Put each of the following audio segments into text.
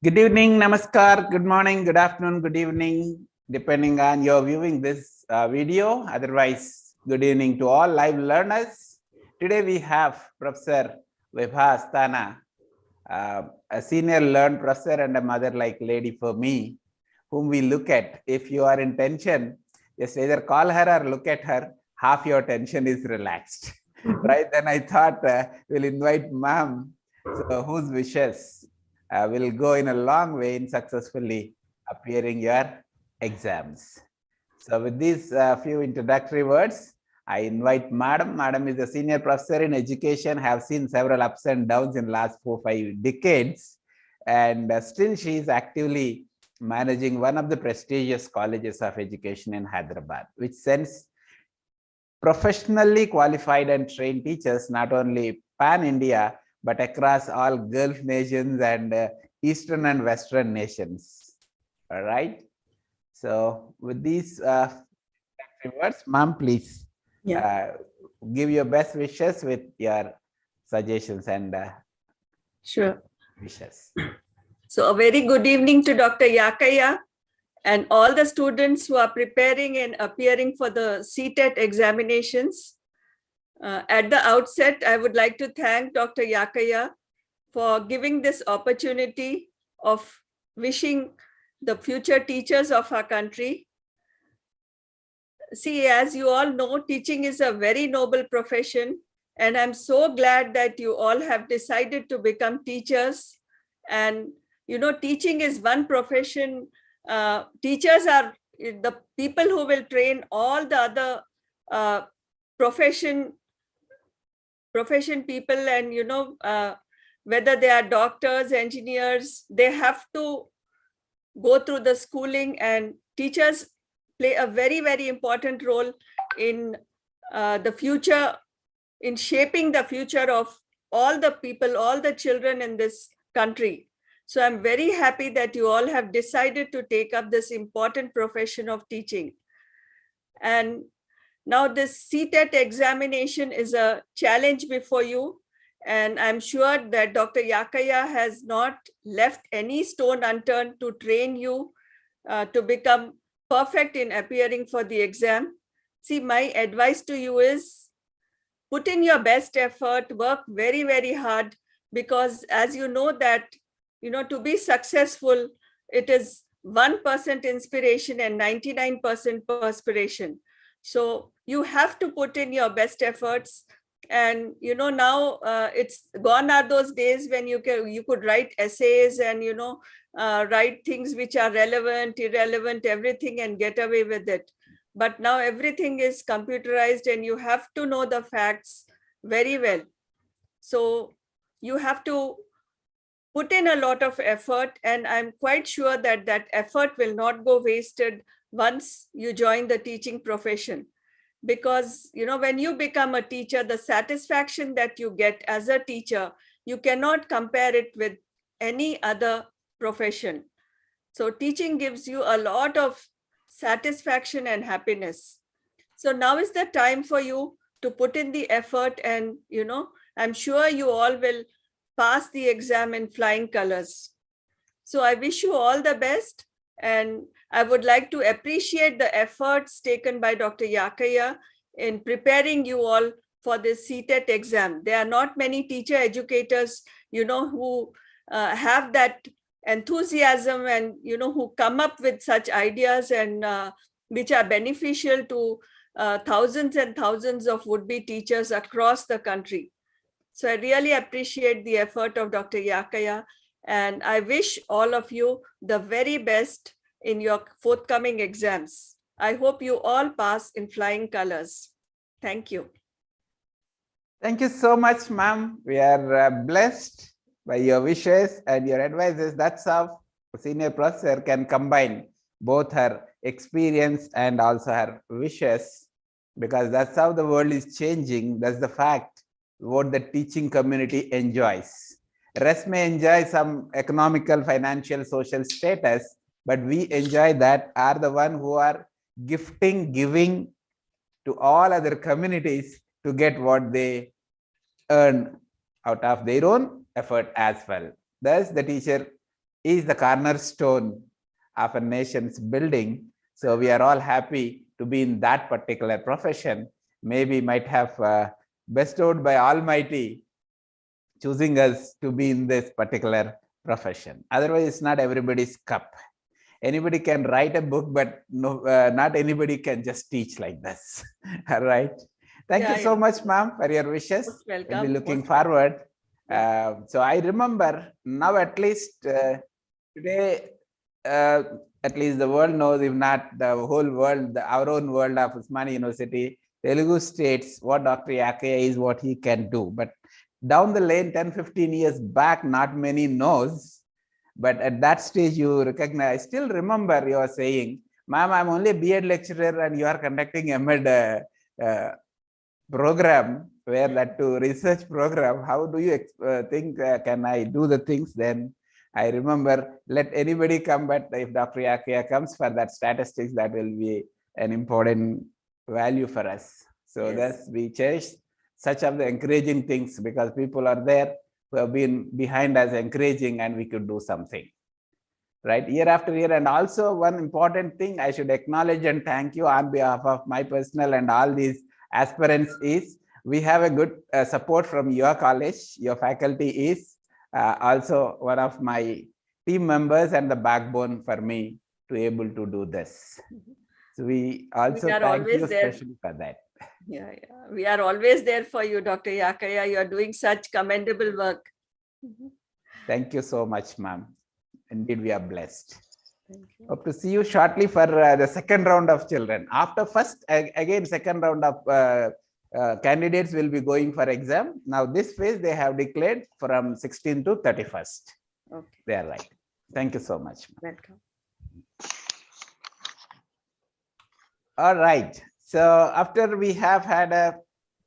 Good evening, namaskar, good morning, good afternoon, good evening, depending on your viewing this video. Otherwise, good evening to all live learners. Today we have Professor Vibha Asthana, a senior learned professor and a mother-like lady for me, whom we look at. If you are in tension, just either call her or look at her, half your tension is relaxed. Right? Then I thought we'll invite ma'am, so whose wishes will go in a long way in successfully appearing your exams. So with these few introductory words, I invite Madam. Madam is a senior professor in education, have seen several ups and downs in last 4-5 decades. And still she is actively managing one of the prestigious colleges of education in Hyderabad, which sends professionally qualified and trained teachers, not only pan-India, but across all Gulf nations and Eastern and Western nations. All right. So with these words, ma'am, please give your best wishes with your suggestions and sure wishes. So a very good evening to Dr. Yakaiah and all the students who are preparing and appearing for the CTET examinations. At the outset, I would like to thank Dr. Yakaiah for giving this opportunity of wishing the future teachers of our country. See, as you all know, teaching is a very noble profession, and I'm so glad that you all have decided to become teachers. And, you know, teaching is one profession. Teachers are the people who will train all the other profession people, and, you know, whether they are doctors, engineers, they have to go through the schooling, and teachers play a very, very important role in the future, in shaping the future of all the people, all the children in this country. So I'm very happy that you all have decided to take up this important profession of teaching. And now this CTET examination is a challenge before you. And I'm sure that Dr. Yakaiah has not left any stone unturned to train you to become perfect in appearing for the exam. See, my advice to you is put in your best effort, work very, very hard, because as you know that, you know, to be successful, it is 1% inspiration and 99% perspiration. So you have to put in your best efforts. And, you know, now it's gone are those days when you could write essays and, you know, write things which are relevant, irrelevant, everything, and get away with it. But now everything is computerized and you have to know the facts very well. So you have to put in a lot of effort, and I'm quite sure that that effort will not go wasted once you join the teaching profession. Because, you know, when you become a teacher, the satisfaction that you get as a teacher, you cannot compare it with any other profession. So teaching gives you a lot of satisfaction and happiness. So now is the time for you to put in the effort, and, you know, I'm sure you all will pass the exam in flying colors. So I wish you all the best. And I would like to appreciate the efforts taken by Dr. Yakaiah in preparing you all for this CTET exam. There are not many teacher educators, you know, who have that enthusiasm and, you know, who come up with such ideas and which are beneficial to thousands and thousands of would-be teachers across the country. So I really appreciate the effort of Dr. Yakaiah. And I wish all of you the very best in your forthcoming exams. I hope you all pass in flying colors. Thank you. Thank you so much, ma'am. We are blessed by your wishes and your advices. That's how a senior professor can combine both her experience and also her wishes, because that's how the world is changing. That's the fact what the teaching community enjoys. Rest may enjoy some economical, financial, social status, but we enjoy that, are the one who are giving to all other communities to get what they earn out of their own effort as well. Thus, the teacher is the cornerstone of a nation's building. So we are all happy to be in that particular profession. Maybe might have bestowed by Almighty choosing us to be in this particular profession. Otherwise, it's not everybody's cup. Anybody can write a book, but no, not anybody can just teach like this. All right. Thank you so much, ma'am, for your wishes. Most welcome. We'll be looking forward. So I remember now at least today, at least the world knows, if not the whole world, our own world of Usmania University, Telugu states what Dr. Yakaiah is, what he can do. But down the lane, 10, 15 years back, not many knows. But at that stage, you recognize, I still remember you are saying, ma'am, I'm only a B.Ed lecturer and you are conducting a med program, where that to research program. How do you think, can I do the things? Then I remember, let anybody come, but if Dr. Yakaiah comes for that statistics, that will be an important value for us. So thus we cherish such of the encouraging things, because people are there who have been behind us encouraging, and we could do something, right, year after year. And also one important thing I should acknowledge and thank you on behalf of my personal and all these aspirants is, we have a good support from your college. Your faculty is also one of my team members and the backbone for me to able to do this. So we also thank you especially for that. Yeah, we are always there for you, Dr. Yakaiah. You are doing such commendable work. Thank you so much, ma'am. Indeed, we are blessed. Thank you. Hope to see you shortly for the second round of children. After first, again, second round of candidates will be going for exam. Now this phase they have declared from 16th to 31st. Okay. They are right. Thank you so much. Welcome. All right. So after we have had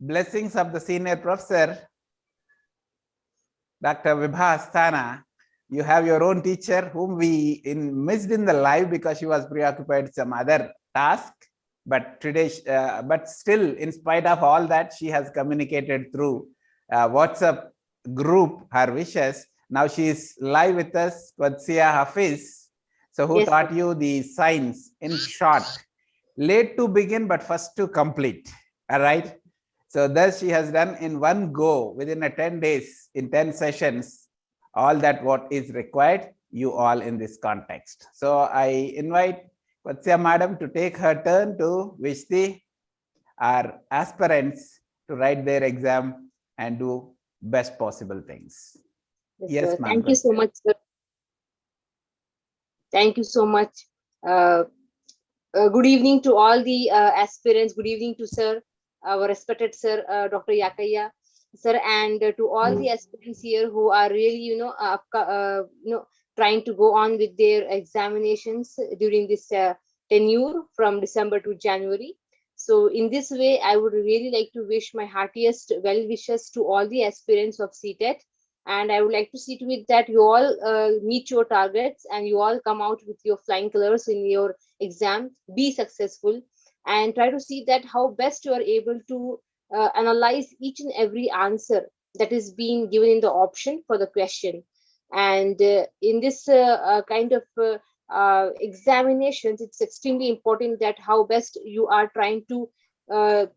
blessings of the senior professor, Dr. Vibha Asthana, you have your own teacher whom we missed in the live because she was preoccupied with some other task. But today, but still, in spite of all that, she has communicated through WhatsApp group her wishes. Now she is live with us, Qudsiya Hafiz. So who taught you the signs in short? Late to begin, but first to complete. All right. So thus she has done in one go within 10 days, in 10 sessions, all that what is required, you all in this context. So I invite Qudsiya madam to take her turn to wish our aspirants to write their exam and do best possible things. Yes, ma'am. Thank you so much, sir. Thank you so much. Good evening to all the aspirants. Good evening to sir, our respected sir, Dr. Yakaiah, sir, and to all the aspirants here who are really, trying to go on with their examinations during this tenure from December to January. So in this way, I would really like to wish my heartiest well wishes to all the aspirants of CTET. And I would like to see to it that you all meet your targets and you all come out with your flying colors in your exam, be successful, and try to see that how best you are able to analyze each and every answer that is being given in the option for the question. And in this kind of examinations, it's extremely important that how best you are trying to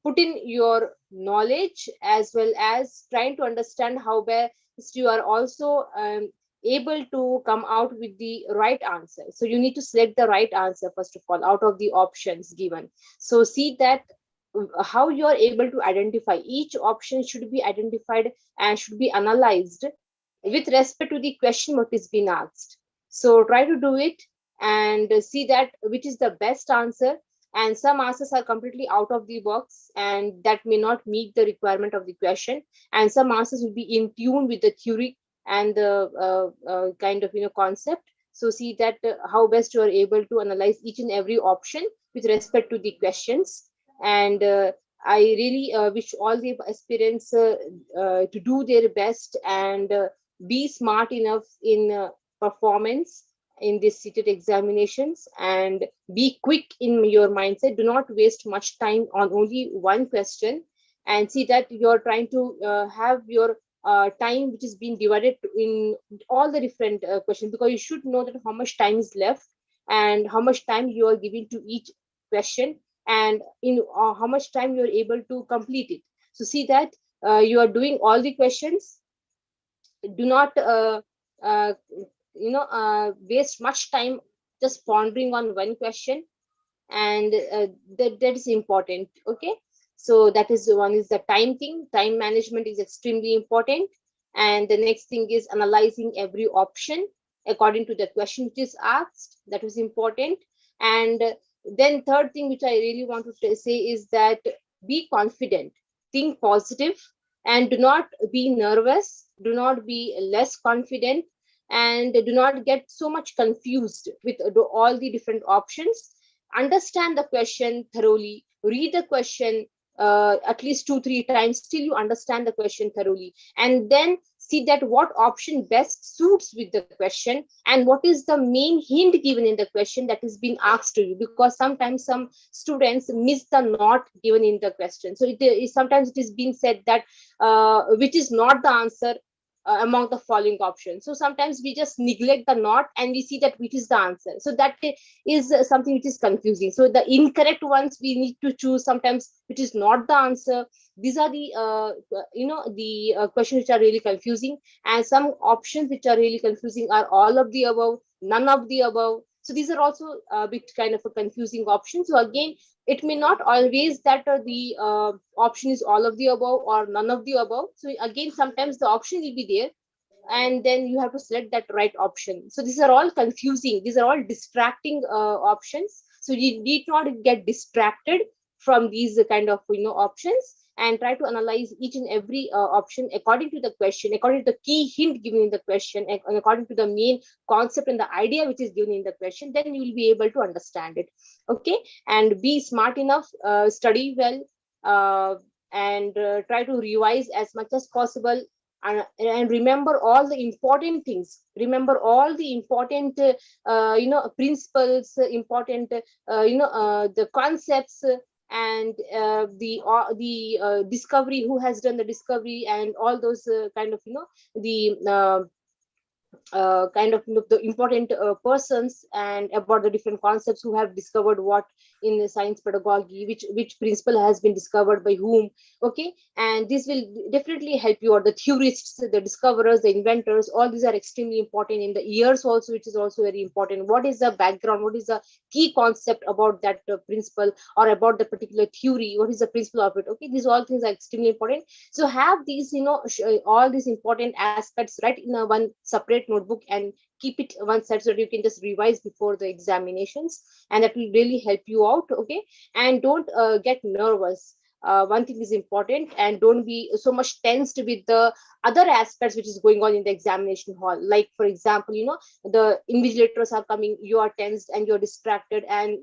put in your knowledge, as well as trying to understand how best you are also able to come out with the right answer. So you need to select the right answer first of all out of the options given. So see that how you are able to identify each option should be identified and should be analyzed with respect to the question what is being asked. So try to do it and see that which is the best answer. And some answers are completely out of the box and that may not meet the requirement of the question. And some answers will be in tune with the theory and the kind of concept. So see that how best you are able to analyze each and every option with respect to the questions. And I really wish all the aspirants to do their best and be smart enough in performance in this CTET examinations, and be quick in your mindset. Do not waste much time on only one question, and see that you're trying to have your time which is being divided in all the different questions, because you should know that how much time is left and how much time you are giving to each question, and in how much time you are able to complete it. So see that you are doing all the questions. Do not uh, waste much time just pondering on one question, and that is important. Okay, so that is one, is the time thing. Time management is extremely important. And the next thing is analyzing every option according to the question which is asked. That is important. And then third thing which I really want to say is that be confident, think positive, and do not be nervous, do not be less confident, and do not get so much confused with all the different options. Understand the question thoroughly, read the question at least 2-3 times till you understand the question thoroughly, and then see that what option best suits with the question, and what is the main hint given in the question that is being asked to you, because sometimes some students miss the not given in the question. So sometimes it is being said that which is not the answer among the following options. So sometimes we just neglect the not and we see that which is the answer. So that is something which is confusing. So the incorrect ones we need to choose sometimes, which is not the answer. These are the questions which are really confusing, and some options which are really confusing are all of the above, none of the above. So these are also a bit kind of a confusing option. So again, it may not always that the option is all of the above or none of the above. So again, sometimes the option will be there, and then you have to select that right option. So these are all confusing. These are all distracting options. So you need not get distracted from these kind of options, and try to analyze each and every option according to the question, according to the key hint given in the question, and according to the main concept and the idea which is given in the question. Then you will be able to understand it. Okay, and be smart enough, study well, and try to revise as much as possible, and remember all the important things, remember all the important principles, important the concepts, and the discovery, who has done the discovery, and all those kind of the kind of the important persons, and about the different concepts who have discovered what in the science pedagogy, which principle has been discovered by whom. Okay, and this will definitely help you, or the theorists, the discoverers, the inventors, all these are extremely important in the years also, which is also very important. What is the background, what is the key concept about that principle, or about the particular theory, what is the principle of it. Okay, these all things are extremely important. So have these all these important aspects right in a one separate notebook, and keep it one side so that you can just revise before the examinations, and that will really help you out. Okay, and don't get nervous. One thing is important, and don't be so much tensed with the other aspects which is going on in the examination hall. Like for example, the invigilators are coming, you are tensed and you're distracted, and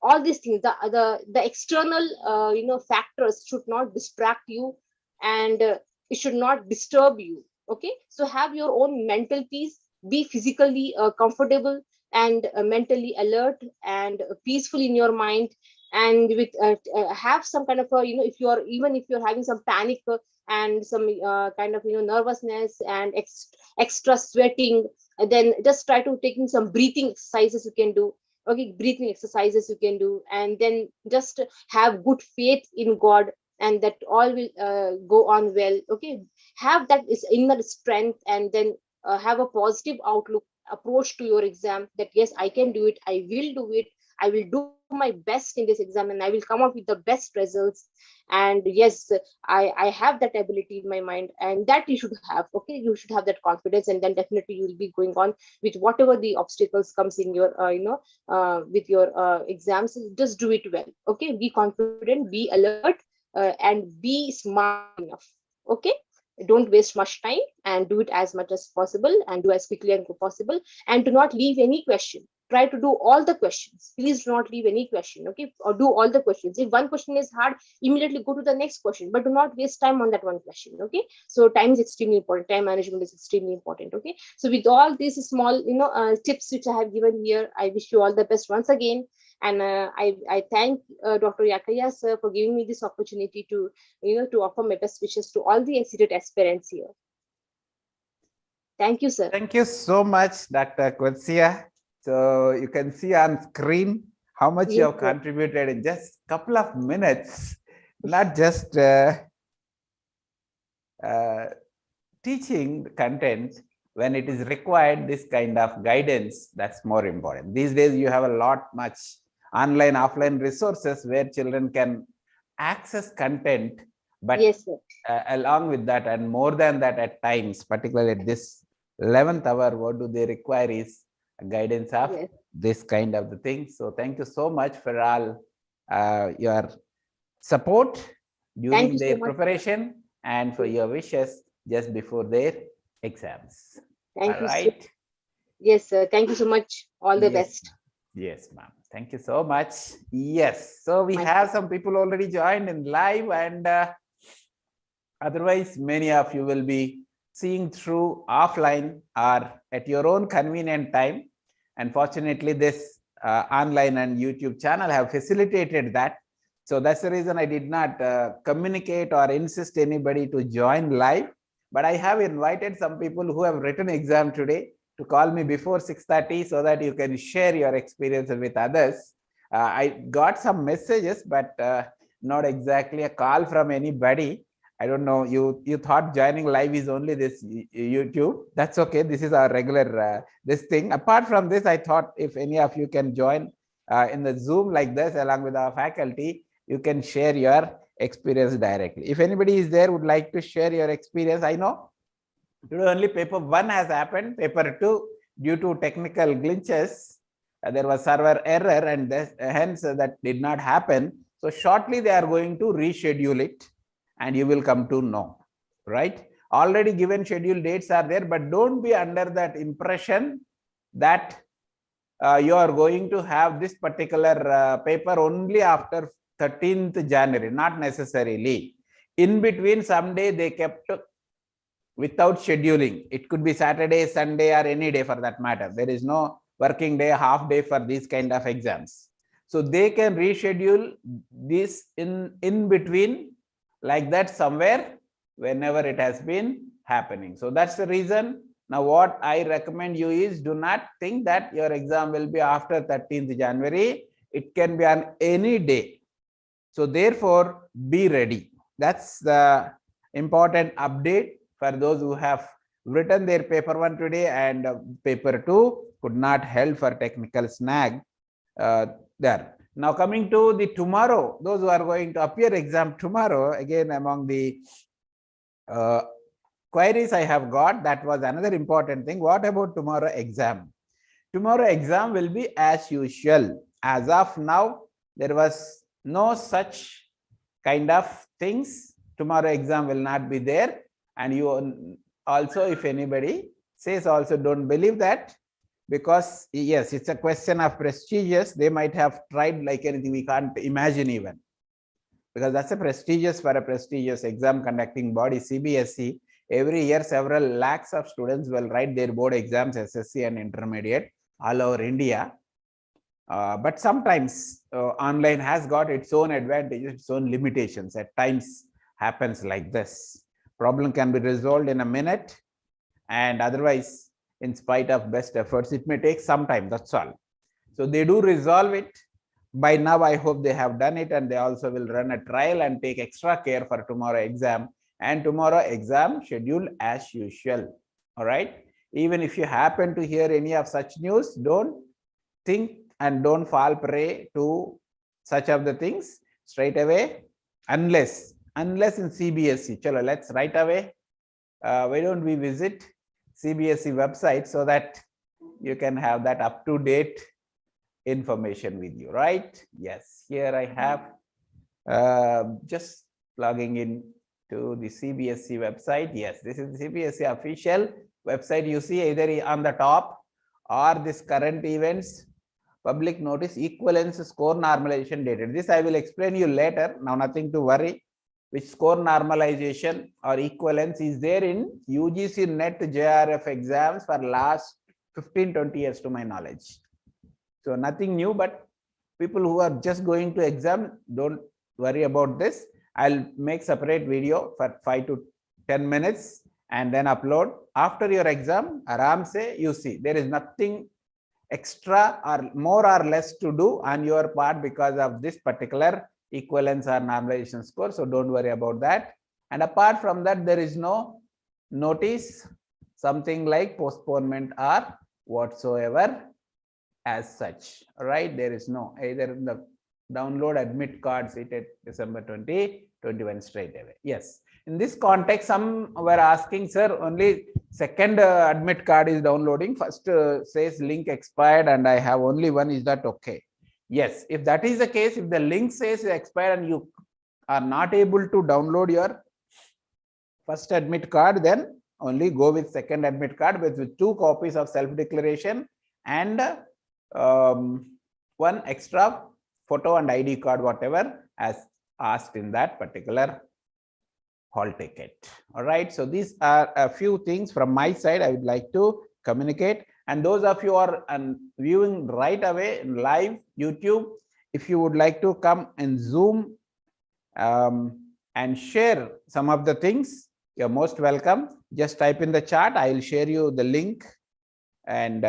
all these things, the external factors should not distract you, and it should not disturb you. Okay, so have your own mental peace, be physically comfortable, and mentally alert, and peaceful in your mind, and with have some kind of a if you're having some panic and some kind of nervousness and extra sweating, then just try to taking some breathing exercises you can do. Okay, breathing exercises you can do, and then just have good faith in God, and that all will go on well. Okay, have that is inner strength, and then have a positive outlook approach to your exam, that yes, I can do it, I will do it, I will do my best in this exam, and I will come out with the best results. And yes, I have that ability in my mind, and that you should have. Okay, you should have that confidence, and then definitely you will be going on with whatever the obstacles comes in your with your exams. Just do it well. Okay, be confident, be alert, and be smart enough. Okay, don't waste much time, and do it as much as possible, and do as quickly as possible, and do not leave any question. Try to do all the questions. Please do not leave any question. Okay, or do all the questions. If one question is hard, immediately go to the next question, but do not waste time on that one question. Okay, so time is extremely important. Time management is extremely important. Okay, so with all these small tips which I have given here, I wish you all the best once again, And I thank Dr. Yakaiah sir for giving me this opportunity to, to offer my best wishes to all the CTET aspirants here. Thank you, sir. Thank you so much, Dr. Yakaiah. So you can see on screen how much you have contributed in just a couple of minutes, not just teaching the content. When it is required, this kind of guidance, that's more important. These days, you have a lot much online, offline resources where children can access content, but yes, sir. Along with that and more than that at times, particularly at this 11th hour, what do they require is a guidance of this kind of the thing. So thank you so much for all your support during their preparation and for your wishes just before their exams. Thank you. Right. Yes, sir. Thank you so much. All the best. Yes, ma'am. Thank you so much. Yes. So we have some people already joined in live, and otherwise, many of you will be seeing through offline or at your own convenient time. Unfortunately, this online and YouTube channel have facilitated that. So that's the reason I did not communicate or insist anybody to join live. But I have invited some people who have written exam today to call me before 6:30 so that you can share your experience with others. I got some messages, but not exactly a call from anybody. I don't know, you thought joining live is only this YouTube. That's okay. This is our regular this thing. Apart from this, I thought if any of you can join in the Zoom like this along with our faculty, you can share your experience directly. If anybody is there would like to share your experience, I know today only paper 1 has happened. Paper 2, due to technical glitches, there was server error, and hence that did not happen. So shortly they are going to reschedule it, and you will come to know, right? Already given schedule dates are there, but don't be under that impression that you are going to have this particular paper only after 13th January, not necessarily. In between, someday they kept without scheduling. It could be Saturday, Sunday, or any day for that matter. There is no working day, half day for these kind of exams. So they can reschedule this in between like that somewhere whenever it has been happening. So that's the reason. Now what I recommend you is, do not think that your exam will be after 13th January. It can be on any day. So therefore, be ready. That's the important update for those who have written their paper 1 today and paper 2 could not help for technical snag there. Now coming to the tomorrow, those who are going to appear exam tomorrow, again among the queries I have got, that was another important thing. What about tomorrow exam? Tomorrow exam will be as usual. As of now, there was no such kind of things. Tomorrow exam will not be there. And you also, if anybody says also, don't believe that, because yes, it's a question of prestigious. They might have tried like anything we can't imagine even, because that's a prestigious for a prestigious exam conducting body, CBSE. Every year, several lakhs of students will write their board exams, SSC and intermediate, all over India. But sometimes online has got its own advantages, its own limitations. At times happens like this. Problem can be resolved in a minute, and otherwise, in spite of best efforts, it may take some time. That's all. So they do resolve it. By now, I hope they have done it, and they also will run a trial and take extra care for tomorrow exam. And tomorrow exam scheduled as usual. All right. Even if you happen to hear any of such news, don't think and don't fall prey to such of the things straight away, unless in CBSE. Chalo, let's right away. Why don't we visit CBSE website so that you can have that up-to-date information with you, right? Yes, here I have just logging in to the CBSE website. Yes, this is the CBSE official website. You see either on the top or this current events, public notice, equivalence score normalization dated. This I will explain you later. Now nothing to worry. Which score normalization or equivalence is there in UGC NET JRF exams for last 15-20 years to my knowledge. So nothing new, but People who are just going to exam, don't worry about this. I'll make separate video for 5 to 10 minutes and then upload. After your exam, aram se, you see, there is nothing extra or more or less to do on your part because of this particular equivalence or normalization score. So don't worry about that. And apart from that, there is no notice, something like postponement or whatsoever as such. All right, there is no either in the download admit card CTET December 2021 straight away. Yes, in this context, some were asking, sir, only second admit card is downloading. First says link expired and I have only one. Is that okay? Yes, if that is the case, if the link says expired and you are not able to download your first admit card, then only go with second admit card with 2 copies of self-declaration and one extra photo and ID card, whatever as asked in that particular hall ticket. All right, so these are a few things from my side I would like to communicate. And those of you who are viewing right away in live YouTube, if you would like to come in Zoom and share some of the things, you're most welcome. Just type in the chat. I will share you the link, and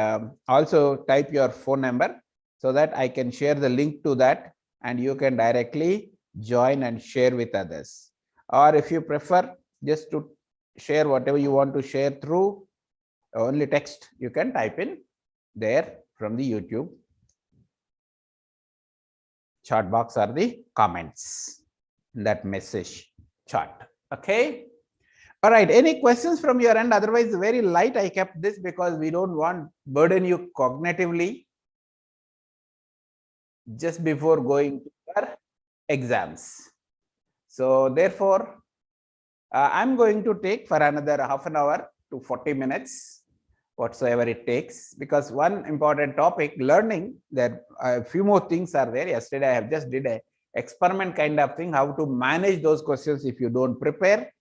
also type your phone number so that I can share the link to that and you can directly join and share with others. Or if you prefer just to share whatever you want to share through only text, you can type in there from the YouTube chat box or the comments in that message chat. Okay. All right, any questions from your end? Otherwise, very light I kept this because we don't want burden you cognitively just before going to your exams. So therefore, I'm going to take for another half an hour to 40 minutes, whatsoever it takes, because one important topic, learning, that a few more things are there. Yesterday, I have just did a experiment kind of thing, how to manage those questions if you don't prepare.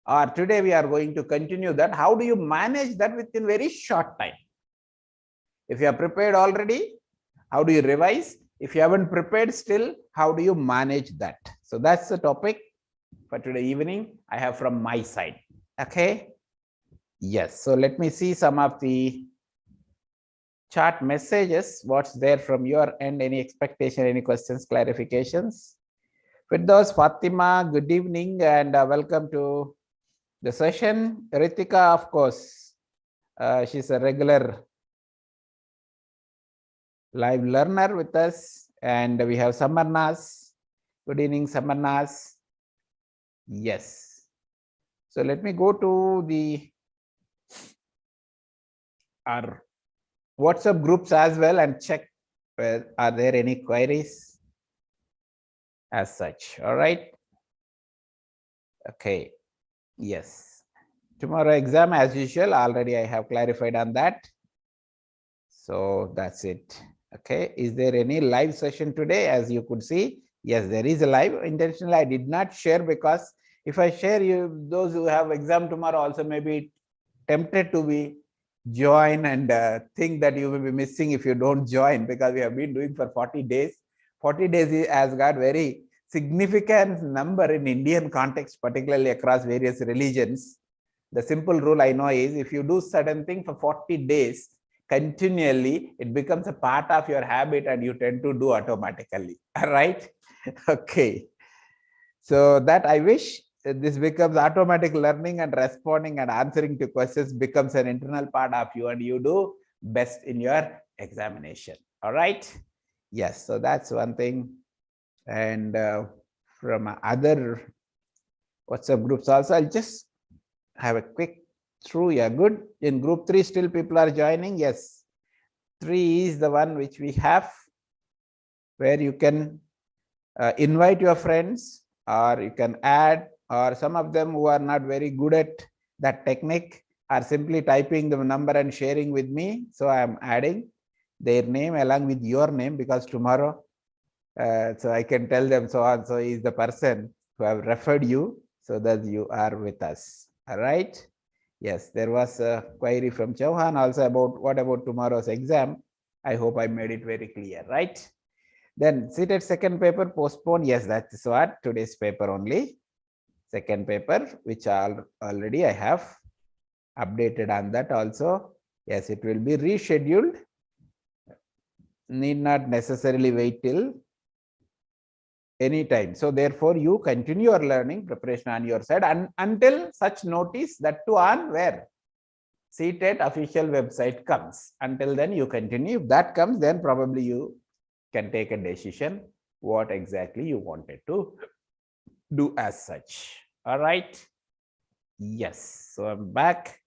Or today we are going to continue that. How do you manage that within very short time? If you are prepared already, how do you revise? If you haven't prepared still, how do you manage that? So that's the topic for today evening I have from my side. Okay. Yes. So let me see some of the chat messages. What's there from your end? Any expectation, any questions, clarifications? Firdaus, Fatima, good evening and welcome to the session. Ritika, of course, she's a regular live learner with us, and we have Samarnas. Good evening, Samarnas. Yes. So let me go to our WhatsApp groups as well and check are there any queries as such. All right. Okay. Yes. Tomorrow exam as usual. Already I have clarified on that. So that's it. Okay. Is there any live session today? As you could see, yes, there is a live. Intentionally, I did not share because if I share, you, those who have exam tomorrow also may be tempted to be join and think that you will be missing if you don't join, because we have been doing for 40 days. 40 days has got very significant number in Indian context, particularly across various religions. The simple rule I know is if you do certain thing for 40 days continually, it becomes a part of your habit and you tend to do automatically. All right. Okay. So that I wish this becomes automatic learning, and responding and answering to questions becomes an internal part of you and you do best in your examination. All right. Yes. So that's one thing. And from other WhatsApp groups also, I'll just have a quick through. Yeah, good. In group 3 still people are joining. Yes, 3 is the one which we have, where you can invite your friends, or you can add, or some of them who are not very good at that technique are simply typing the number and sharing with me. So I am adding their name along with your name, because tomorrow so I can tell them so and so is the person who have referred you, so that you are with us. All right. Yes, there was a query from Chauhan also about what about tomorrow's exam. I hope I made it very clear, right? Then CTET second paper postponed. Yes, that's what today's paper only. Second paper, which already I have updated on that also. Yes, it will be rescheduled. Need not necessarily wait till any time. So therefore, you continue your learning preparation on your side and until such notice, that too on where CTET official website comes. Until then, you continue. If that comes, then probably you can take a decision what exactly you wanted to do as such. All right. Yes. So I'm back.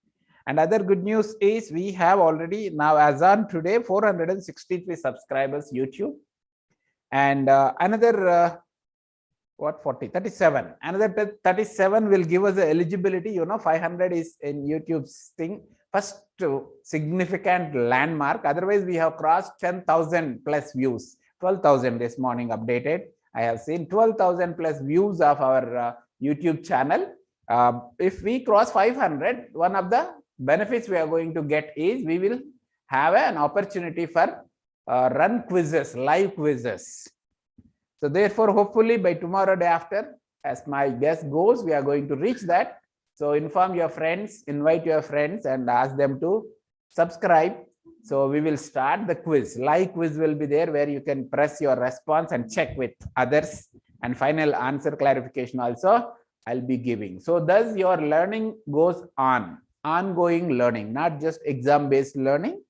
And other good news is we have already now, as on today, 463 subscribers YouTube. And another 37. Another 37 will give us the eligibility. 500 is in YouTube's thing. First significant landmark. Otherwise, we have crossed 10,000 plus views. 12,000 this morning updated. I have seen 12,000 plus views of our YouTube channel. If we cross 500, one of the benefits we are going to get is we will have an opportunity for run quizzes, live quizzes. So therefore, hopefully by tomorrow day after, as my guess goes, we are going to reach that. So inform your friends, invite your friends and ask them to subscribe. So we will start the quiz. Live quiz will be there where you can press your response and check with others. And final answer clarification also I'll be giving. So thus your learning goes on. Ongoing learning, not just exam-based learning.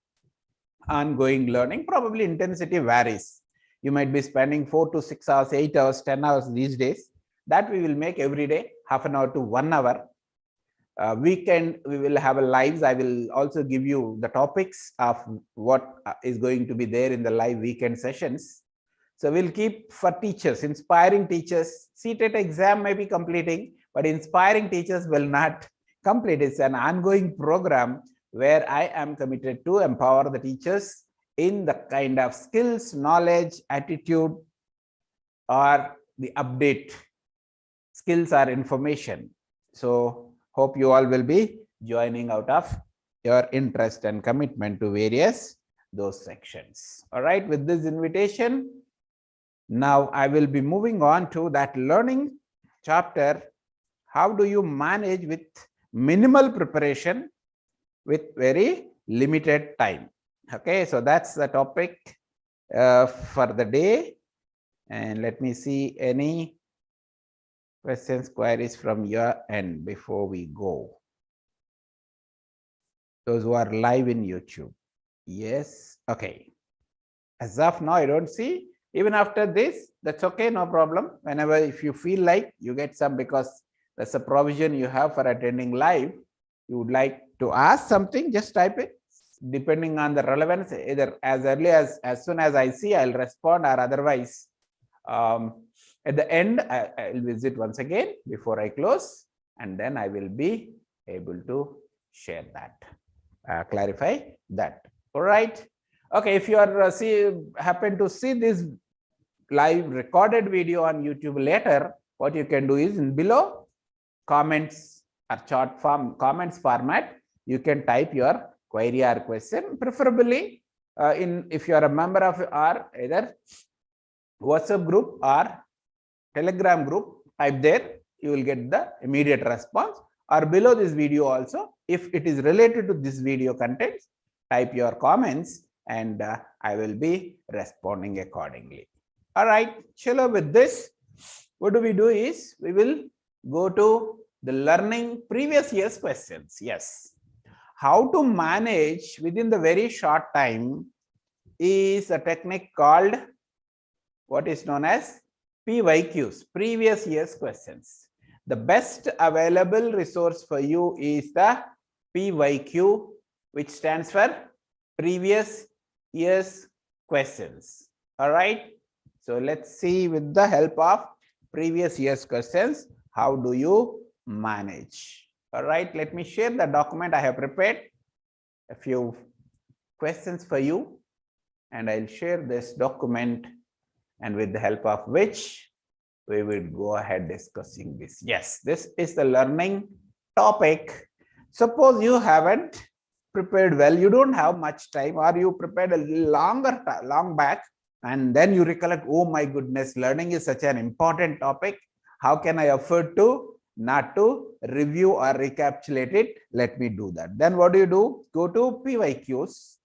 Ongoing learning, probably intensity varies. You might be spending 4 to 6 hours, 8 hours, 10 hours these days. That we will make every day, half an hour to 1 hour. Weekend, we will have a lives. I will also give you the topics of what is going to be there in the live weekend sessions. So we'll keep for teachers, inspiring teachers. CTET exam may be completing, but inspiring teachers will not complete. It's an ongoing program where I am committed to empower the teachers in the kind of skills, knowledge, attitude, or the update skills or information. So hope you all will be joining out of your interest and commitment to various those sections. All right, with this invitation, now I will be moving on to that learning chapter. How do you manage with minimal preparation with very limited time? Okay, so that's the topic for the day. And let me see any questions, queries from your end before we go. Those who are live in YouTube. Yes, okay. As of now, I don't see. Even after this, that's okay, no problem. Whenever, if you feel like you get some, because that's a provision you have for attending live, you would like to ask something, just type it. Depending on the relevance, either as early as soon as I see, I'll respond, or otherwise at the end, I'll visit once again before I close, and then I will be able to share that, clarify that. All right. Okay, if you are happen to see this live recorded video on YouTube later, what you can do is in below comments or chat form, comments format, you can type your query or question, preferably if you are a member of our either WhatsApp group or Telegram group, type there, you will get the immediate response, or below this video also, if it is related to this video contents, type your comments and I will be responding accordingly. All right, chalo, with this, what do we do is we will go to the learning previous year's questions. Yes. How to manage within the very short time is a technique called what is known as PYQs, previous year's questions. The best available resource for you is the PYQ, which stands for previous year's questions. All right. So let's see with the help of previous year's questions, how do you manage? All right, let me share the document. I have prepared a few questions for you, and I'll share this document, and with the help of which we will go ahead discussing this. Yes, this is the learning topic. Suppose you haven't prepared well, you don't have much time, or you prepared a little long back, And then you recollect, oh my goodness, learning is such an important topic. How can I afford to not to review or recapitulate it? Let me do that. Then what do? Go to PYQs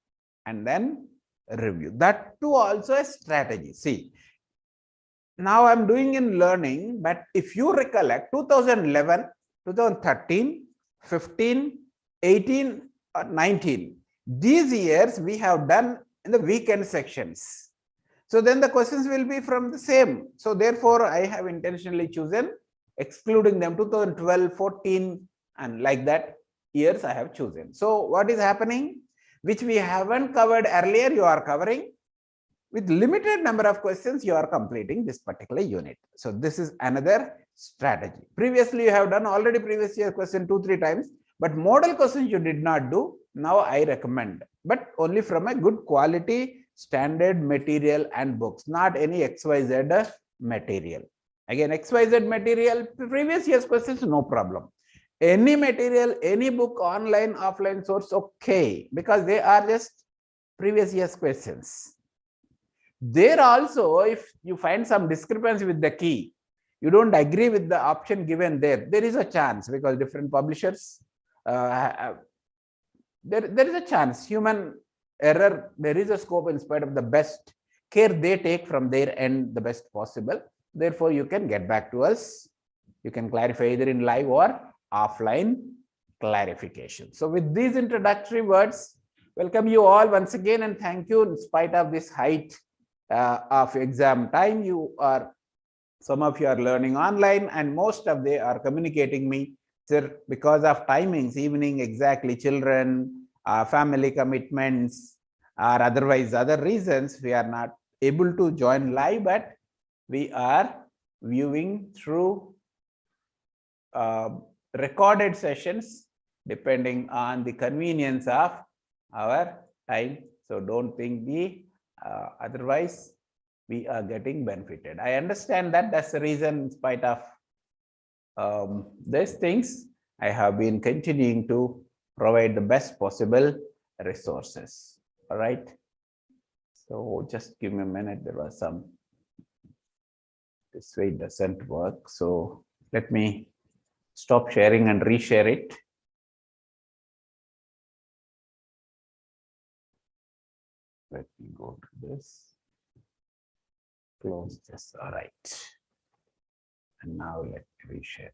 and then review. That too also a strategy. See, now I'm doing in learning, but if you recollect 2011, 2013, 15, 18, or 19, these years we have done in the weekend sections. So then the questions will be from the same. So therefore, I have intentionally chosen excluding them 2012, 14, and like that years I have chosen. So what is happening? Which we haven't covered earlier, you are covering. With limited number of questions, you are completing this particular unit. So this is another strategy. Previously, you have done already previous year question 2-3 times, but model questions you did not do. Now I recommend, but only from a good quality standard material and books, not any XYZ material. Again, XYZ material, previous year's questions, no problem. Any material, any book, online, offline source, okay, because they are just previous year's questions. There also, if you find some discrepancy with the key, you don't agree with the option given there, there is a chance, because different publishers, there is a chance, human error, there is a scope in spite of the best care they take from their end, the best possible. Therefore, you can get back to us. You can clarify either in live or offline clarification. So with these introductory words, welcome you all once again, and thank you in spite of this height of exam time. Some of you are learning online, and most of they are communicating me, sir, because of timings, evening exactly, children, family commitments, or otherwise other reasons, we are not able to join live, but we are viewing through recorded sessions depending on the convenience of our time. So don't think otherwise we are getting benefited. I understand that. That's the reason, in spite of these things, I have been continuing to provide the best possible resources. All right. So just give me a minute. There was some, this way it doesn't work. So let me stop sharing and reshare it. Let me go to this, close this. All right. And now let me reshare.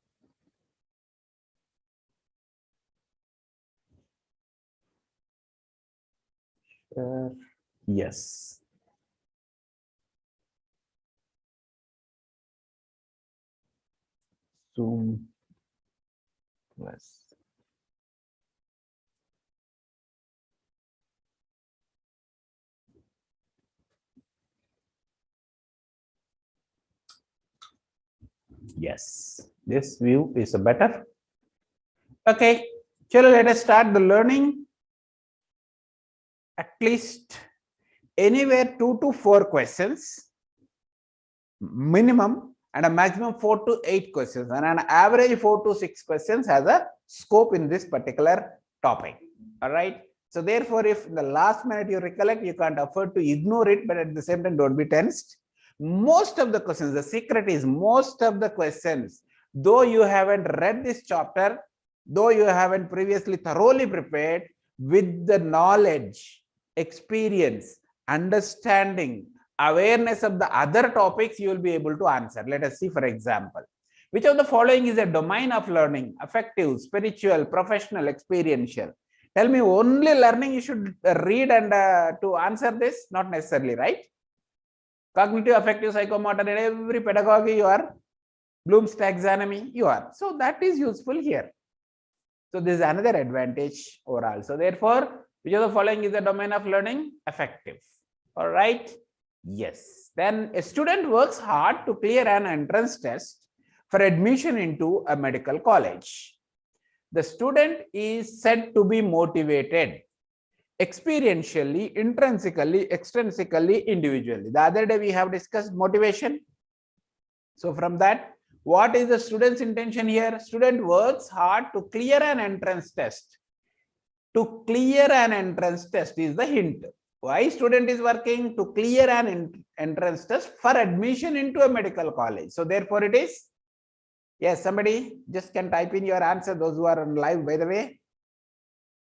Share. Yes. Zoom plus. Yes, this view is a better. Okay, chalo, let us start the learning. At least anywhere 2 to 4 questions minimum, and a maximum 4 to 8 questions, and an average 4 to 6 questions has a scope in this particular topic. All right. So therefore, if in the last minute you recollect, you can't afford to ignore it, but at the same time, don't be tensed. Most of the questions, the secret is most of the questions, though you haven't read this chapter, though you haven't previously thoroughly prepared, with the knowledge, experience, understanding, awareness of the other topics, you will be able to answer. Let us see, for example, which of the following is a domain of learning? Affective, spiritual, professional, experiential. Tell me, only learning you should read and to answer this? Not necessarily, right? Cognitive, affective, psychomotor, and every pedagogy you are, Bloom's taxonomy you are. So that is useful here. So this is another advantage overall. So therefore, which of the following is the domain of learning? Affective. All right. Yes. Then a student works hard to clear an entrance test for admission into a medical college. The student is said to be motivated experientially, intrinsically, extrinsically, individually. The other day we have discussed motivation. So from that, what is the student's intention here? Student works hard to clear an entrance test. To clear an entrance test is the hint. Why student is working? To clear an entrance test for admission into a medical college. So therefore it is, yes, somebody just can type in your answer, those who are on live, by the way,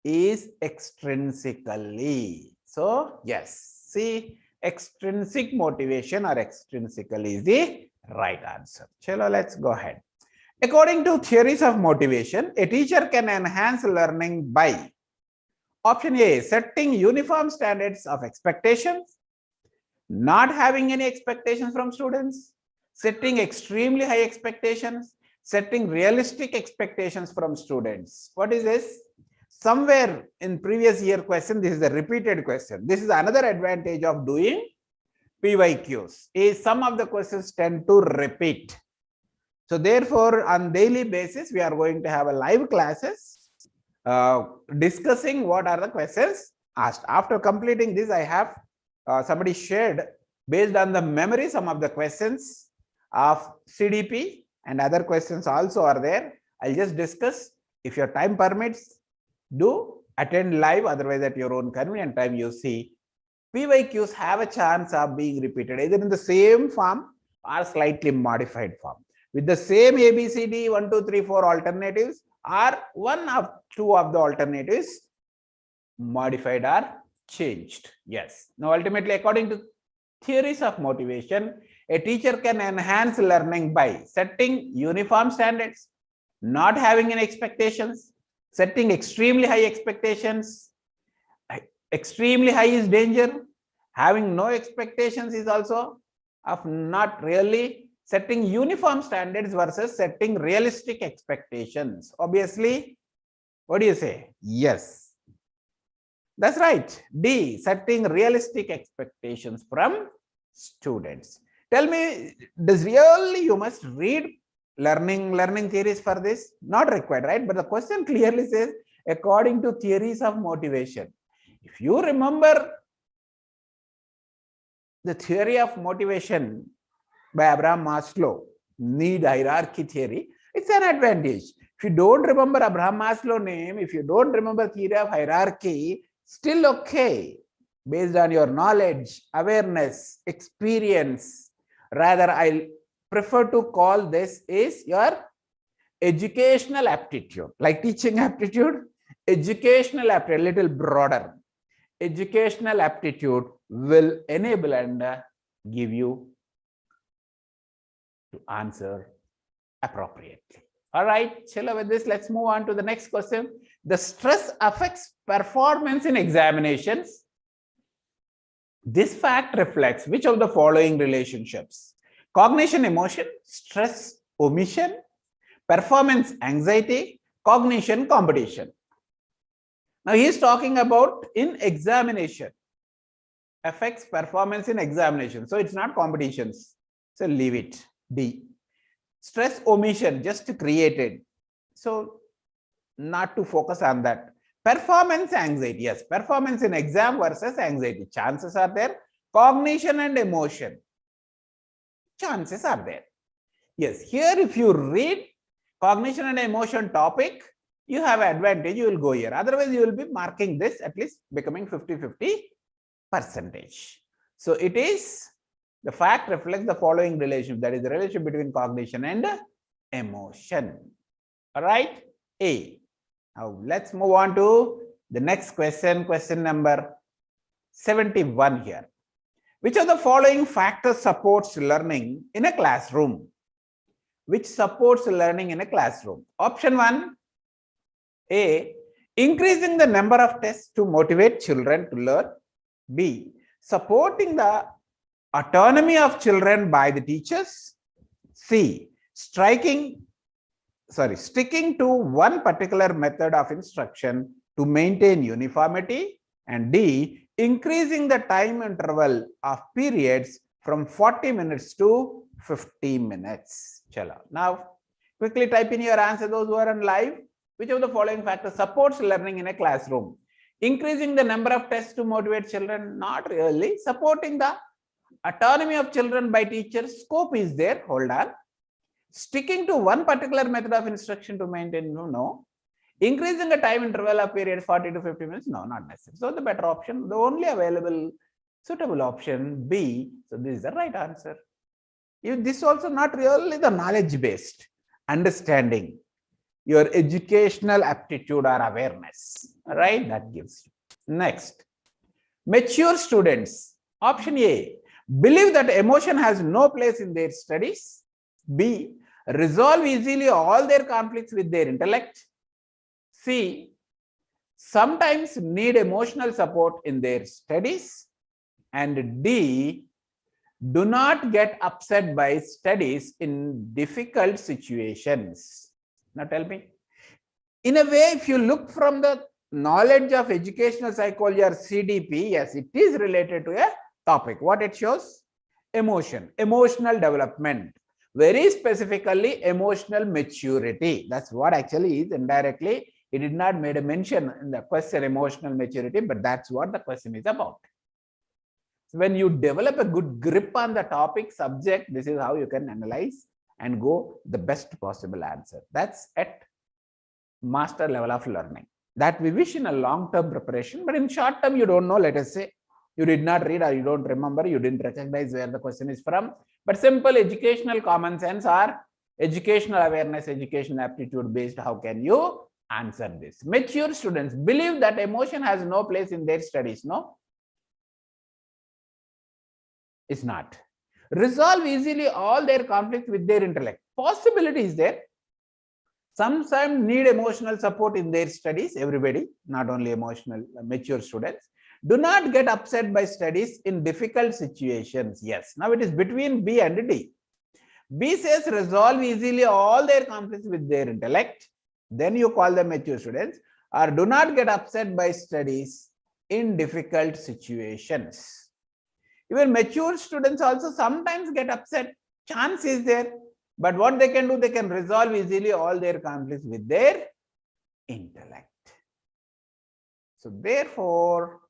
is extrinsically. So yes, see, extrinsic motivation or extrinsically is the right answer. Chalo, let's go ahead. According to theories of motivation, a teacher can enhance learning by option A, setting uniform standards of expectations, not having any expectations from students, setting extremely high expectations, setting realistic expectations from students. What is this? Somewhere in previous year question, this is a repeated question. This is another advantage of doing PYQs, is some of the questions tend to repeat. So therefore, on daily basis, we are going to have a live classes discussing what are the questions asked. After completing this, I have somebody shared based on the memory some of the questions of CDP and other questions also are there. I'll just discuss. If your time permits, do attend live, otherwise at your own convenient time you see. PYQs have a chance of being repeated either in the same form or slightly modified form with the same ABCD 1, 2, 3, 4 alternatives, or one of two of the alternatives modified or changed. Yes. Now ultimately, according to theories of motivation, a teacher can enhance learning by setting uniform standards, not having any expectations, setting extremely high expectations. Extremely high is danger. Having no expectations is also of not really. Setting uniform standards versus setting realistic expectations. Obviously, what do you say? Yes. That's right. D, setting realistic expectations from students. Tell me, does really you must read learning theories for this? Not required, right? But the question clearly says, according to theories of motivation. If you remember the theory of motivation by Abraham Maslow, need hierarchy theory, it's an advantage. If you don't remember Abraham Maslow name, if you don't remember theory of hierarchy, still okay, based on your knowledge, awareness, experience. Rather, I prefer to call this is your educational aptitude, like teaching aptitude, educational aptitude, a little broader. Educational aptitude will enable and give you to answer appropriately. All right, chalo with this, let's move on to the next question. The stress affects performance in examinations. This fact reflects which of the following relationships? Cognition, emotion, stress, omission, performance, anxiety, cognition, competition. Now he is talking about in examination, affects performance in examination. So it's not competitions. So leave it. D. Stress, omission, just created. So not to focus on that. Performance, anxiety. Yes, performance in exam versus anxiety. Chances are there. Cognition and emotion. Chances are there. Yes, here if you read cognition and emotion topic, you have advantage, you will go here. Otherwise, you will be marking this at least becoming 50-50%. So it is, the fact reflects the following relationship, that is the relationship between cognition and emotion. All right, A. Now let's move on to the next question, question number 71 here. Which of the following factors supports learning in a classroom? Which supports learning in a classroom? Option 1, A, increasing the number of tests to motivate children to learn. B, supporting the autonomy of children by the teachers. C, sticking to one particular method of instruction to maintain uniformity. And D, increasing the time interval of periods from 40 minutes to 50 minutes. Chalo. Now, quickly type in your answer, those who are on live. Which of the following factors supports learning in a classroom? Increasing the number of tests to motivate children? Not really. Supporting the autonomy of children by teachers? Scope is there. Hold on. Sticking to one particular method of instruction to maintain? No. Increasing the time interval of period 40 to 50 minutes, no, not necessary. So the better option, the only available suitable option B. So this is the right answer. This also not really the knowledge based understanding, your educational aptitude or awareness, right? That gives you. Next, mature students, option A, believe that emotion has no place in their studies. B, resolve easily all their conflicts with their intellect. C, sometimes need emotional support in their studies. And D, do not get upset by studies in difficult situations. Now tell me, in a way, if you look from the knowledge of educational psychology or CDP, yes, it is related to a topic. What it shows? Emotion, emotional development, very specifically emotional maturity. That's what actually is indirectly. It did not make a mention in the question emotional maturity, but that's what the question is about. So when you develop a good grip on the topic subject, this is how you can analyze and go the best possible answer. That's at master level of learning. That we wish in a long-term preparation, but in short term, you don't know, let us say, you did not read or you don't remember, you didn't recognize where the question is from, but simple educational common sense or educational awareness, educational aptitude based, how can you answer this? Mature students believe that emotion has no place in their studies. No, it's not. Resolve easily all their conflicts with their intellect. Possibility is there. Sometimes need emotional support in their studies, everybody, not only emotional, mature students. Do not get upset by studies in difficult situations. Yes, now it is between B and D. B says resolve easily all their conflicts with their intellect. Then you call them mature students. Or do not get upset by studies in difficult situations. Even mature students also sometimes get upset. Chance is there. But what they can do, they can resolve easily all their conflicts with their intellect. So therefore,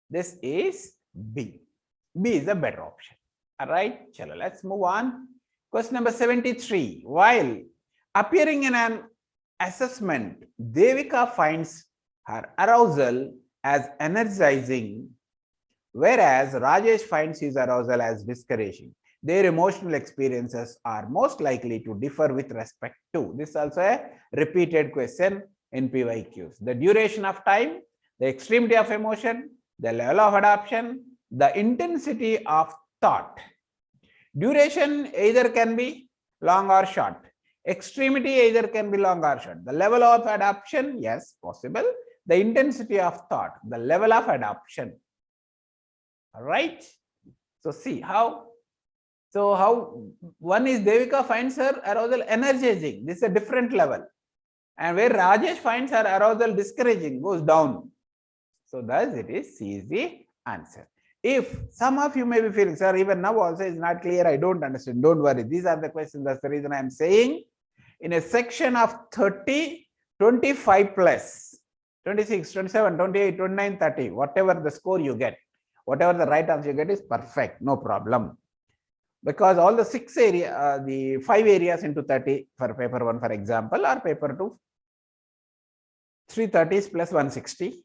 this is B. B is a better option. All right, chalo, let's move on. Question number 73. While appearing in an assessment, Devika finds her arousal as energizing, whereas Rajesh finds his arousal as discouraging. Their emotional experiences are most likely to differ with respect to. This is also a repeated question in PYQs. The duration of time, the extremity of emotion, the level of adoption, the intensity of thought. Duration either can be long or short. Extremity either can be long or short. The level of adoption, yes, possible. The intensity of thought, the level of adoption. All right. So see how. So how one is Devika finds her arousal energizing. This is a different level. And where Rajesh finds her arousal discouraging, goes down. So thus it is C is the answer. If some of you may be feeling, sir, even now also is not clear, I don't understand, don't worry. These are the questions. That's the reason I am saying in a section of 30, 25 plus, 26, 27, 28, 29, 30, whatever the score you get, whatever the right answer you get is perfect, no problem. Because all the 5 areas into 30 for paper 1, for example, or paper 2, 330s plus 160,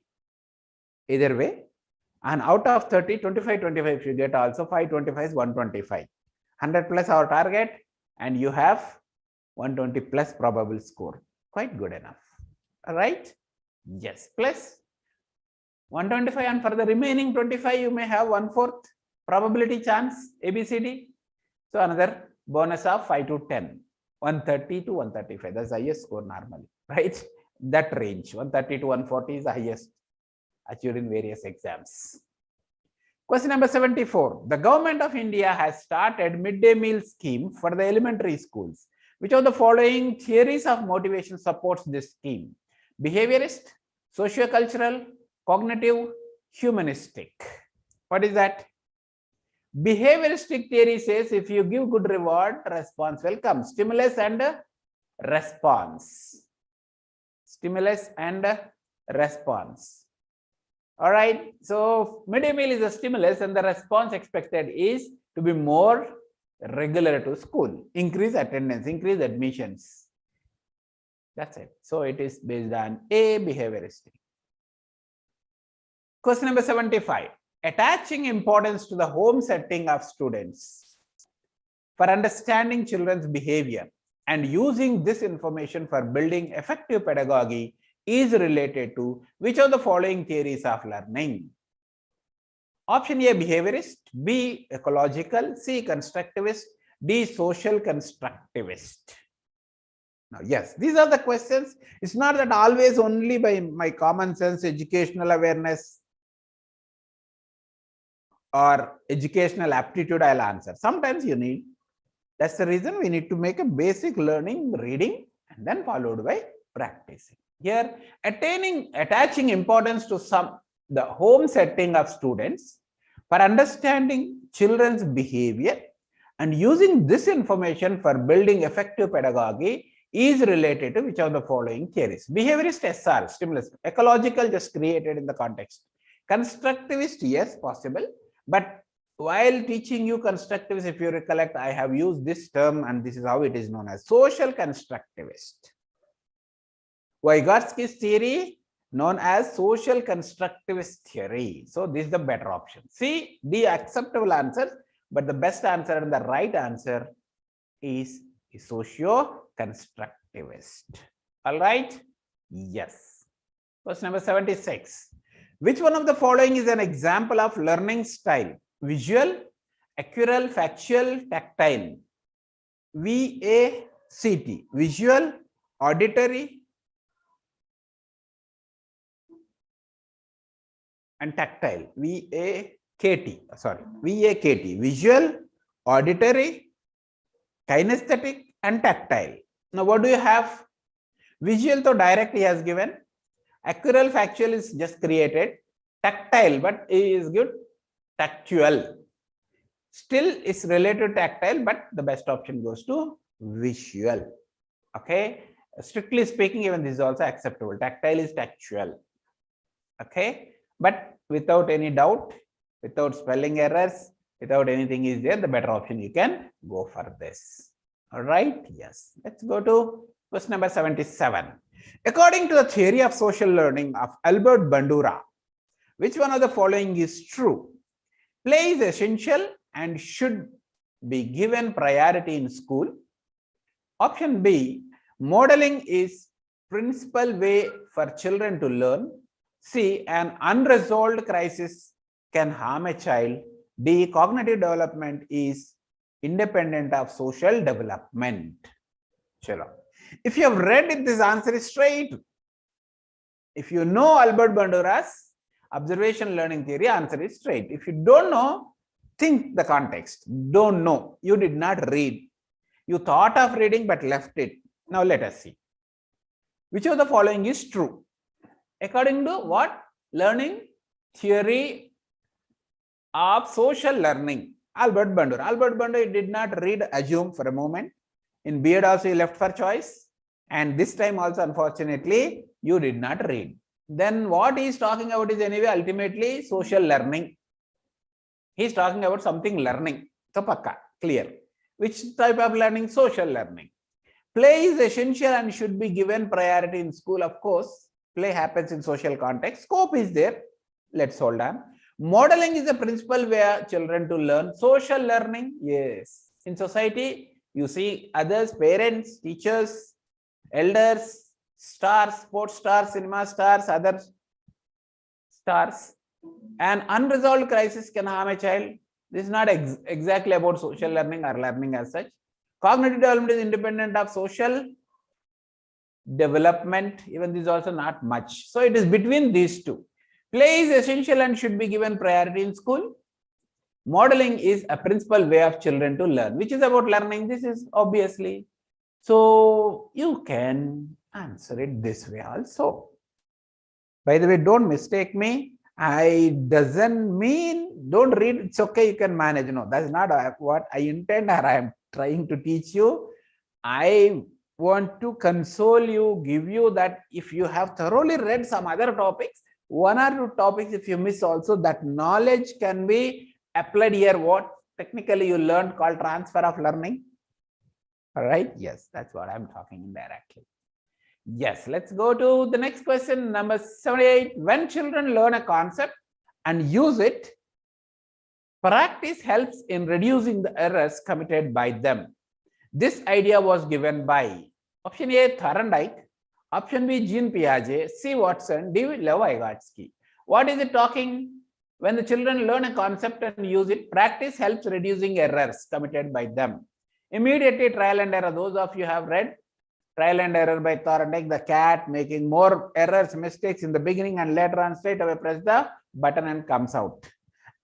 either way. And out of 30, 25, 25 if you get also 525 is 125. 100 plus our target, and you have 120 plus probable score. Quite good enough. All right? Yes, plus 125, and for the remaining 25, you may have 1/4 probability chance, ABCD. So another bonus of 5 to 10, 130 to 135. That's the highest score normally, right? That range, 130 to 140 is the highest achieved in various exams. Question number 74. The government of India has started midday meal scheme for the elementary schools. Which of the following theories of motivation supports this scheme? Behaviorist, sociocultural, cognitive, humanistic. What is that? Behavioristic theory says if you give good reward, response will come. Stimulus and response. Stimulus and response. All right. So midday meal is a stimulus, and the response expected is to be more regular to school, increase attendance, increase admissions. That's it. So it is based on A, behavioristic. Question number 75. Attaching importance to the home setting of students for understanding children's behavior and using this information for building effective pedagogy is related to which of the following theories of learning? Option A, behaviorist, B, ecological, C, constructivist, D, social constructivist. Now, yes, these are the questions. It's not that always only by my common sense, educational awareness, or educational aptitude I'll answer. Sometimes you need. That's the reason we need to make a basic learning, reading, and then followed by practicing. Here, attaching importance to the home setting of students for understanding children's behavior and using this information for building effective pedagogy is related to which of the following theories? Behaviorist, SR, stimulus. Ecological, just created in the context. Constructivist, yes, possible. But while teaching you constructivist, if you recollect, I have used this term and this is how it is known as social constructivist. Vygotsky's theory known as social constructivist theory. So this is the better option. C, D, acceptable answers, but the best answer and the right answer is socio-constructivist. All right? Yes. Question number 76. Which one of the following is an example of learning style? Visual, accural, factual, tactile. VACT. Visual, auditory, and tactile. VAKT. Sorry. VAKT. Visual, auditory, kinesthetic, and tactile. Now, what do you have? Visual, to direct he has given. Accural, factual is just created. Tactile, but he is good. Tactual. Still is related to tactile, but the best option goes to visual. Okay. Strictly speaking, even this is also acceptable. Tactile is tactual. Okay. But without any doubt, without spelling errors, without anything is there, the better option you can go for this. All right. Yes. Let's go to question number 77. According to the theory of social learning of Albert Bandura, which one of the following is true? Play is essential and should be given priority in school. Option B, modeling is principal way for children to learn. C, an unresolved crisis can harm a child. D, cognitive development is independent of social development. Chalo. If you have read it, this answer is straight. If you know Albert Bandura's observation learning theory, answer is straight. If you don't know, think the context. Don't know. You did not read. You thought of reading but left it. Now let us see. Which of the following is true? According to what? Learning theory of social learning. Albert Bandura. Albert Bandura did not read, assume for a moment. In B.Ed also he left for choice. And this time also, unfortunately, you did not read. Then what he is talking about is anyway ultimately social learning. He is talking about something learning. So pakka, clear. Which type of learning? Social learning. Play is essential and should be given priority in school. Of course, play happens in social context. Scope is there. Let's hold on. Modeling is the principal way children to learn. Social learning, yes. In society, you see others, parents, teachers, elders, stars, sports stars, cinema stars, other stars. An unresolved crisis can harm a child. This is not exactly about social learning or learning as such. Cognitive development is independent of social development. Even this is also not much. So it is between these two. Play is essential and should be given priority in school. Modeling is a principal way of children to learn. Which is about learning? This is obviously. So you can answer it this way also. By the way, don't mistake me. I doesn't mean don't read. It's okay. You can manage. No, that's not what I intend or I am trying to teach you. I want to console you, give you that if you have thoroughly read some other topics, one or two topics, if you miss also, that knowledge can be applied here. What technically you learned called transfer of learning. All right. Yes, that's what I'm talking indirectly. Yes, let's go to the next question, number 78. When children learn a concept and use it, practice helps in reducing the errors committed by them. This idea was given by option A, Thorndike, option B, Jean Piaget, C, Watson, D, Lev-Vygotsky. What is it talking? When the children learn a concept and use it, practice helps reducing errors committed by them. Immediately trial and error. Those of you have read Trial and Error by Thorndike, the cat making more errors, mistakes in the beginning and later on straight away press the button and comes out.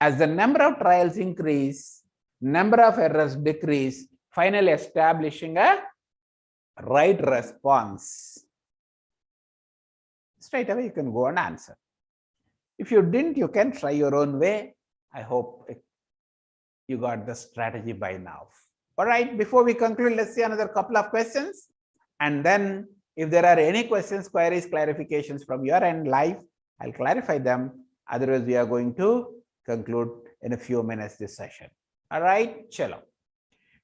As the number of trials increase, number of errors decrease, finally establishing a right response. Straight away you can go and answer. If you didn't, you can try your own way. I hope you got the strategy by now. All right, before we conclude, let's see another couple of questions. And then if there are any questions, queries, clarifications from your end live, I'll clarify them. Otherwise, we are going to conclude in a few minutes this session. All right, chalo.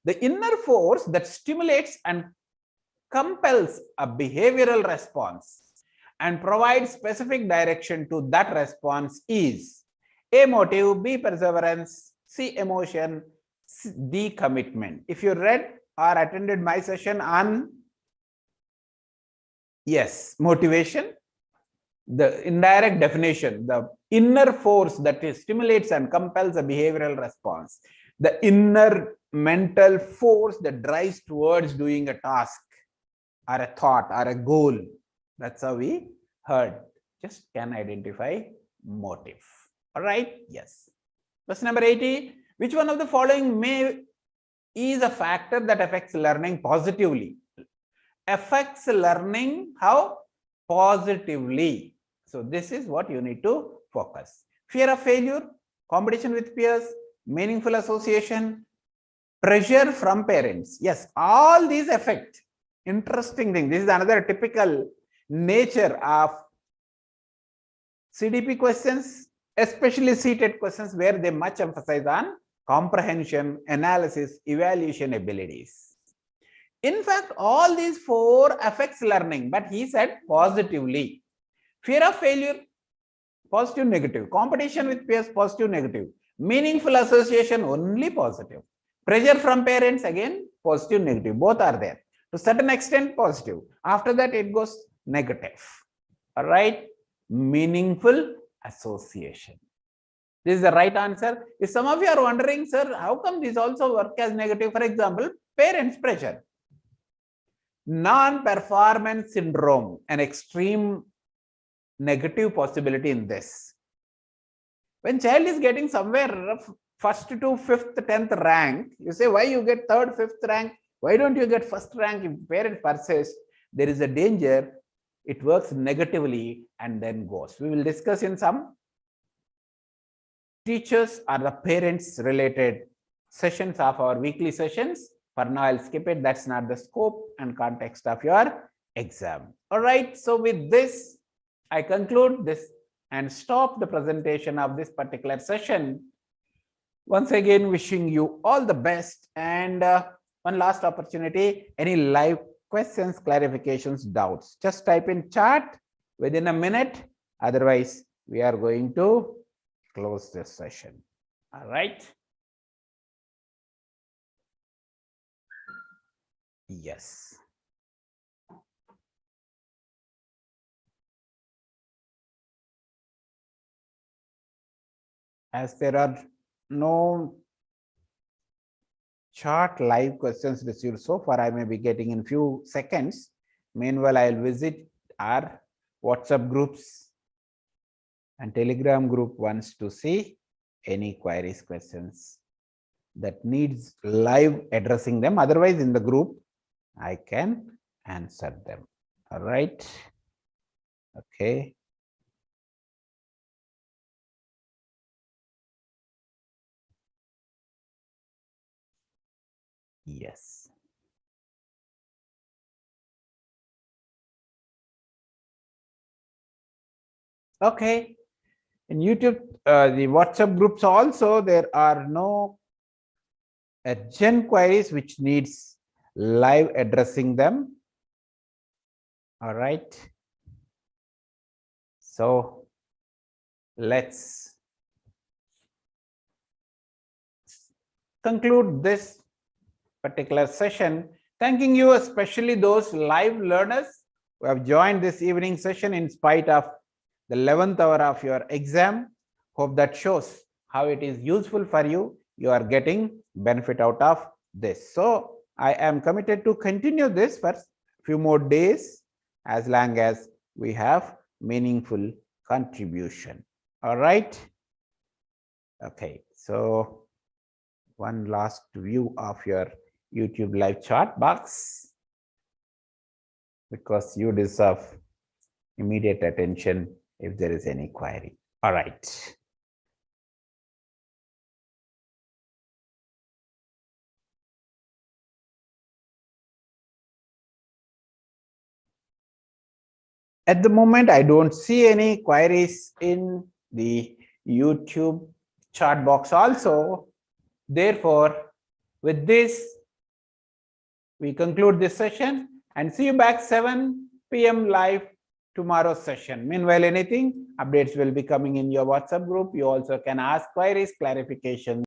The inner force that stimulates and compels a behavioral response and provides specific direction to that response is A, motive, B, perseverance, C, emotion, D, commitment. If you read or attended my session on motivation, the indirect definition, the inner force that stimulates and compels a behavioral response, the inner mental force that drives towards doing a task or a thought or a goal. That's how we heard. Just can identify motive. All right. Yes. Question number 80. Which one of the following is a factor that affects learning positively? Affects learning how? Positively. So this is what you need to focus. Fear of failure, competition with peers, meaningful association, pressure from parents. Yes, all these affect. Interesting thing. This is another typical nature of CDP questions, especially CTET questions, where they much emphasize on comprehension, analysis, evaluation abilities. In fact, all these four affects learning, but he said positively. Fear of failure, positive, negative. Competition with peers, positive, negative. Meaningful association, only positive. Pressure from parents, again, positive, negative. Both are there. To a certain extent, positive. After that, it goes negative. All right. Meaningful association. This is the right answer. If some of you are wondering, sir, how come these also work as negative? For example, parents' pressure. Non-performance syndrome, an extreme negative possibility in this. When child is getting somewhere first to 5th, 10th rank, you say, why you get 3rd, 5th rank? Why don't you get 1st rank? If parent persists, there is a danger. It works negatively and then goes. We will discuss in some teachers or the parents related sessions of our weekly sessions. For now, I'll skip it. That's not the scope and context of your exam. All right. So with this, I conclude this and stop the presentation of this particular session. Once again, wishing you all the best. And one last opportunity, any live questions, clarifications, doubts, just type in chat within a minute. Otherwise, we are going to close this session. All right. Yes. As there are no chat live questions received so far, I may be getting in few seconds. Meanwhile, I'll visit our WhatsApp groups and Telegram group once to see any queries, questions that needs live addressing them. Otherwise, in the group, I can answer them. All right. Okay. Yes. Okay. In YouTube, the WhatsApp groups also, there are no urgent queries which needs live addressing them. All right. So let's conclude this particular session, thanking you, especially those live learners who have joined this evening session in spite of the 11th hour of your exam. Hope that shows how it is useful for you. You are getting benefit out of this. So I am committed to continue this for a few more days as long as we have meaningful contribution. All right. Okay. So one last view of your YouTube live chat box, because you deserve immediate attention if there is any query. All right. At the moment, I don't see any queries in the YouTube chat box also. Therefore, with this, we conclude this session and see you back 7 p.m. live tomorrow's session. Meanwhile, anything updates will be coming in your WhatsApp group. You also can ask queries, clarifications.